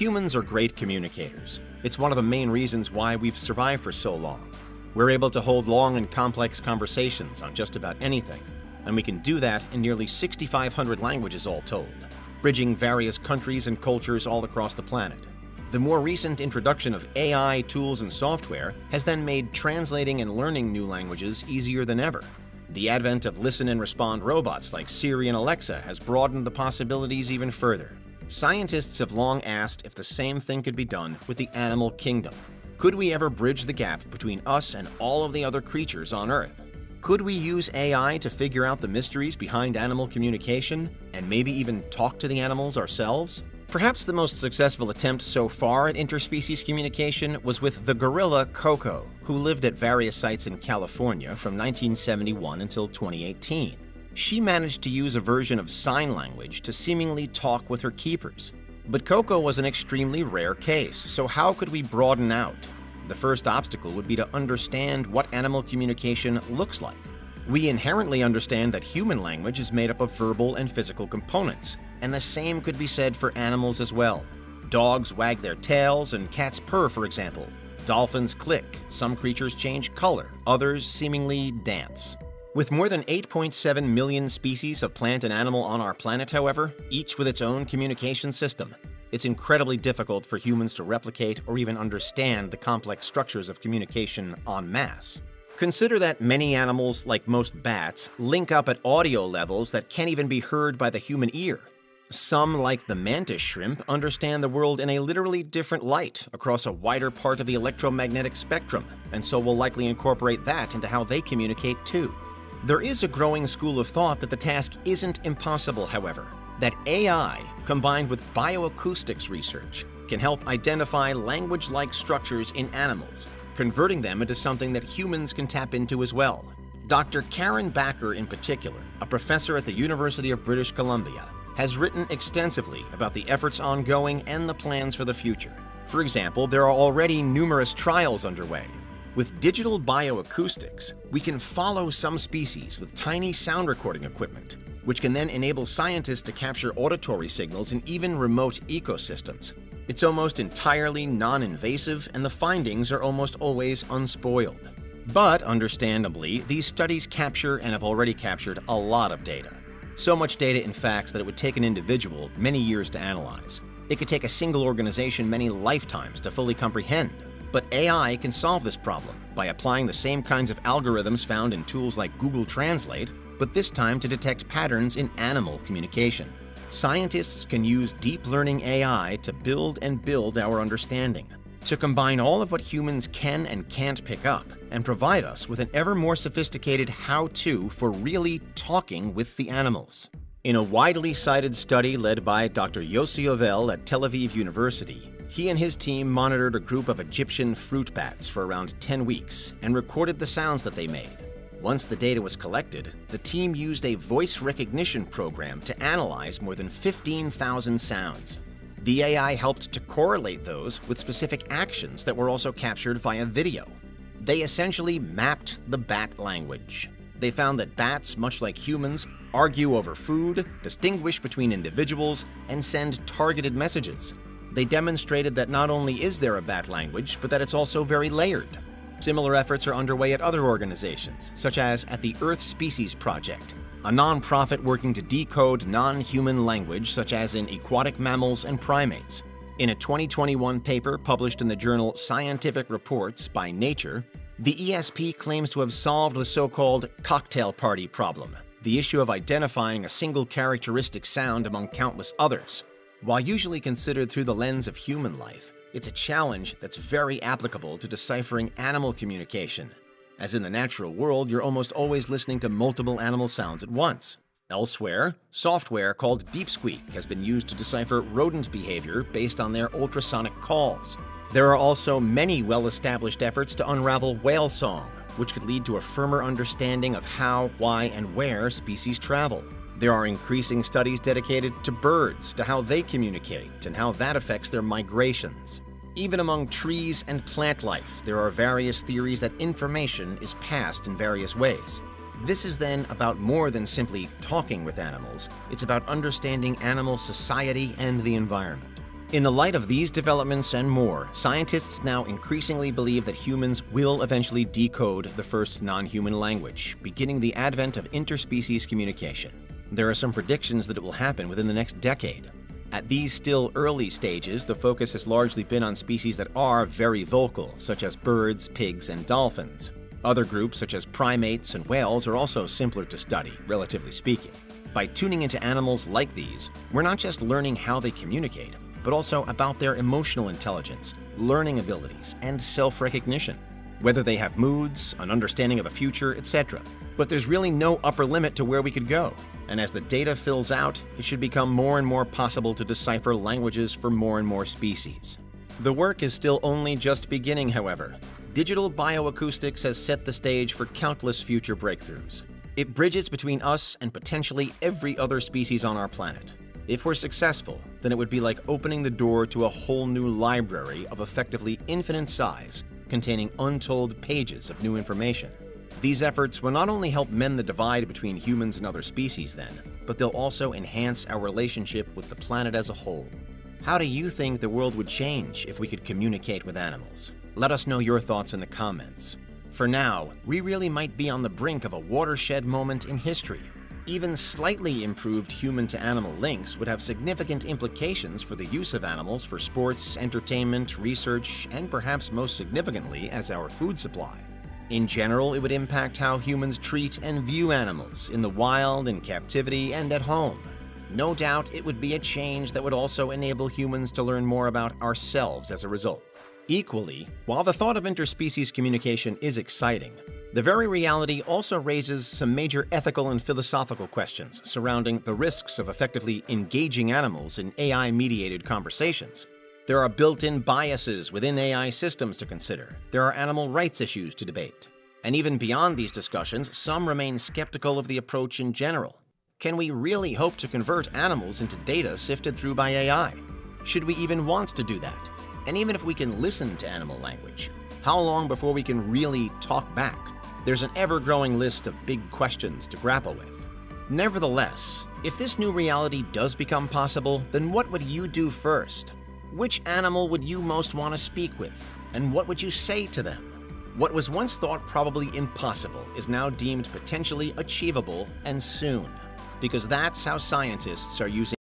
Humans are great communicators. It's one of the main reasons why we've survived for so long. We're able to hold long and complex conversations on just about anything, and we can do that in nearly 6,500 languages all told, bridging various countries and cultures all across the planet. The more recent introduction of AI tools and software has then made translating and learning new languages easier than ever. The advent of listen and respond robots like Siri and Alexa has broadened the possibilities even further. Scientists have long asked if the same thing could be done with the animal kingdom. Could we ever bridge the gap between us and all of the other creatures on Earth? Could we use AI to figure out the mysteries behind animal communication and maybe even talk to the animals ourselves? Perhaps the most successful attempt so far at interspecies communication was with the gorilla Coco, who lived at various sites in California from 1971 until 2018. She managed to use a version of sign language to seemingly talk with her keepers. But Coco was an extremely rare case, so how could we broaden out? The first obstacle would be to understand what animal communication looks like. We inherently understand that human language is made up of verbal and physical components, and the same could be said for animals as well. Dogs wag their tails and cats purr, for example. Dolphins click, some creatures change color, others seemingly dance. With more than 8.7 million species of plant and animal on our planet, however, each with its own communication system, it's incredibly difficult for humans to replicate or even understand the complex structures of communication en masse. Consider that many animals, like most bats, link up at audio levels that can't even be heard by the human ear. Some, like the mantis shrimp, understand the world in a literally different light across a wider part of the electromagnetic spectrum, and so will likely incorporate that into how they communicate too. There is a growing school of thought that the task isn't impossible, however, that AI, combined with bioacoustics research, can help identify language-like structures in animals, converting them into something that humans can tap into as well. Dr. Karen Backer, in particular, a professor at the University of British Columbia, has written extensively about the efforts ongoing and the plans for the future. For example, there are already numerous trials underway. With digital bioacoustics, we can follow some species with tiny sound recording equipment, which can then enable scientists to capture auditory signals in even remote ecosystems. It's almost entirely non-invasive, and the findings are almost always unspoiled. But, understandably, these studies capture and have already captured a lot of data. So much data, in fact, that it would take an individual many years to analyze. It could take a single organization many lifetimes to fully comprehend. But AI can solve this problem by applying the same kinds of algorithms found in tools like Google Translate, but this time to detect patterns in animal communication. Scientists can use deep learning AI to build and build our understanding, to combine all of what humans can and can't pick up, and provide us with an ever more sophisticated how-to for really talking with the animals. In a widely cited study led by Dr. Yossi Ovel at Tel Aviv University, he and his team monitored a group of Egyptian fruit bats for around 10 weeks and recorded the sounds that they made. Once the data was collected, the team used a voice recognition program to analyze more than 15,000 sounds. The AI helped to correlate those with specific actions that were also captured via video. They essentially mapped the bat language. They found that bats, much like humans, argue over food, distinguish between individuals, and send targeted messages. They demonstrated that not only is there a bat language, but that it's also very layered. Similar efforts are underway at other organizations, such as at the Earth Species Project, a non-profit working to decode non-human language such as in aquatic mammals and primates. In a 2021 paper published in the journal Scientific Reports by Nature, the ESP claims to have solved the so-called cocktail party problem, the issue of identifying a single characteristic sound among countless others. While usually considered through the lens of human life, it's a challenge that's very applicable to deciphering animal communication. As in the natural world, you're almost always listening to multiple animal sounds at once. Elsewhere, software called DeepSqueak has been used to decipher rodent behavior based on their ultrasonic calls. There are also many well-established efforts to unravel whale song, which could lead to a firmer understanding of how, why, and where species travel. There are increasing studies dedicated to birds, to how they communicate, and how that affects their migrations. Even among trees and plant life, there are various theories that information is passed in various ways. This is then about more than simply talking with animals. It's about understanding animal society and the environment. In the light of these developments and more, scientists now increasingly believe that humans will eventually decode the first non-human language, beginning the advent of interspecies communication. There are some predictions that it will happen within the next decade. At these still early stages, the focus has largely been on species that are very vocal, such as birds, pigs, and dolphins. Other groups, such as primates and whales, are also simpler to study, relatively speaking. By tuning into animals like these, we're not just learning how they communicate, but also about their emotional intelligence, learning abilities, and self-recognition, whether they have moods, an understanding of the future, etc. But there's really no upper limit to where we could go, and as the data fills out, it should become more and more possible to decipher languages for more and more species. The work is still only just beginning, however. Digital bioacoustics has set the stage for countless future breakthroughs. It bridges between us and potentially every other species on our planet. If we're successful, then it would be like opening the door to a whole new library of effectively infinite size, containing untold pages of new information. These efforts will not only help mend the divide between humans and other species then, but they'll also enhance our relationship with the planet as a whole. How do you think the world would change if we could communicate with animals? Let us know your thoughts in the comments. For now, we really might be on the brink of a watershed moment in history. Even slightly improved human-to-animal links would have significant implications for the use of animals for sports, entertainment, research, and perhaps most significantly as our food supply. In general, it would impact how humans treat and view animals in the wild, in captivity, and at home. No doubt it would be a change that would also enable humans to learn more about ourselves as a result. Equally, while the thought of interspecies communication is exciting, the very reality also raises some major ethical and philosophical questions surrounding the risks of effectively engaging animals in AI-mediated conversations. There are built-in biases within AI systems to consider. There are animal rights issues to debate. And even beyond these discussions, some remain skeptical of the approach in general. Can we really hope to convert animals into data sifted through by AI? Should we even want to do that? And even if we can listen to animal language, how long before we can really talk back? There's an ever-growing list of big questions to grapple with. Nevertheless, if this new reality does become possible, then what would you do first? Which animal would you most want to speak with? And what would you say to them? What was once thought probably impossible is now deemed potentially achievable and soon, because that's how scientists are using